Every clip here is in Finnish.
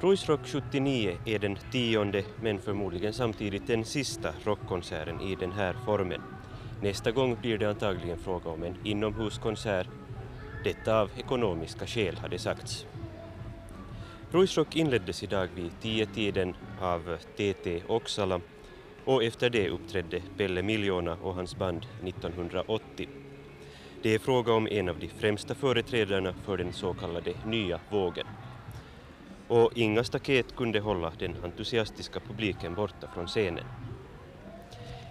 Ruisrock 79 är den 10:e men förmodligen samtidigt den sista rockkonserten i den här formen. Nästa gång blir det antagligen fråga om en inomhuskonsert. Detta av ekonomiska skäl hade sagts. Ruisrock inleddes idag vid 10-tiden av TT Oksala och efter det uppträdde Pelle Miljoona och hans band 1980. Det är fråga om en av de främsta företrädarna för den så kallade nya vågen. Och inga staket kunde hålla den entusiastiska publiken borta från scenen.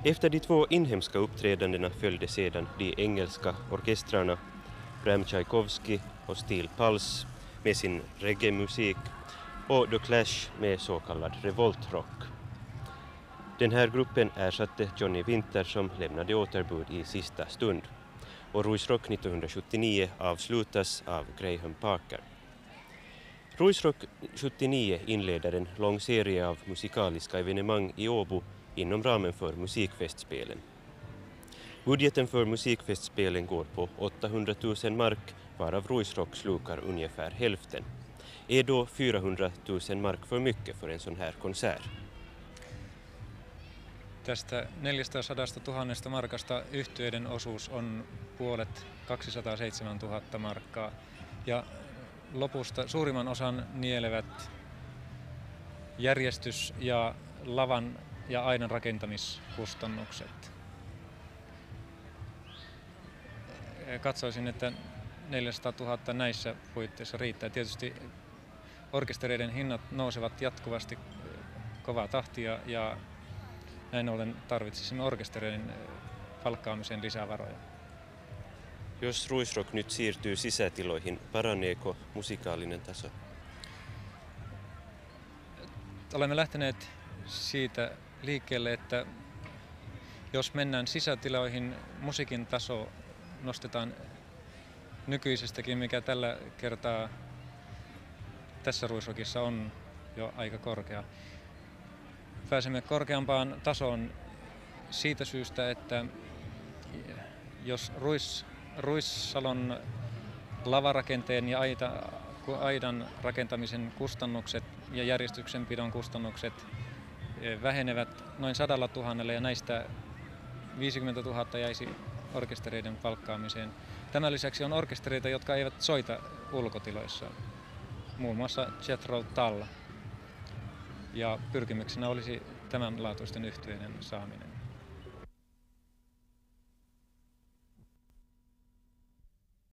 Efter de två inhemska uppträdandena följde sedan de engelska orkestrarna Bram Tchaikovsky och Steel Pulse med sin reggae-musik och The Clash med så kallad revoltrock. Den här gruppen ersatte Johnny Winter som lämnade återbud i sista stund. Och Ruisrock 1979 avslutas av Graham Parker. Ruisrock 79 inleder en lång serie av musikaliska evenemang i Åbo inom ramen för musikfestspelen. Budgeten för musikfestspelen går på 800 000 mark, varav Ruisrock slukar ungefär hälften. Är då 400 000 mark för mycket för en sån här konsert? Tästä 400 000 markasta yhtyeiden osuus on puolet 207 000 markkaa ja lopusta suurimman osan nielevät järjestys- ja lavan ja aidan rakentamiskustannukset. Katsoisin, että 400 000 näissä puitteissa riittää. Tietysti orkestereiden hinnat nousevat jatkuvasti kovaa tahtia ja näin ollen tarvitsisimme orkestereiden palkkaamiseen lisää varoja. Jos Ruisrock nyt siirtyy sisätiloihin, paraneeko musikaalinen taso? Olemme lähteneet siitä liikkeelle, että jos mennään sisätiloihin, musiikin taso nostetaan nykyisestäkin, mikä tällä kertaa tässä Ruisrockissa on jo aika korkea. Pääsemme korkeampaan tasoon siitä syystä, että jos Ruissalon lavarakenteen ja aidan rakentamisen kustannukset ja järjestyksenpidon kustannukset vähenevät noin 100 000 ja näistä 50 000 jäisi orkestereiden palkkaamiseen. Tämän lisäksi on orkestereita, jotka eivät soita ulkotiloissa, muun muassa Jethro Tull. Ja pyrkimyksenä olisi tämänlaatuisten yhtyeiden saaminen.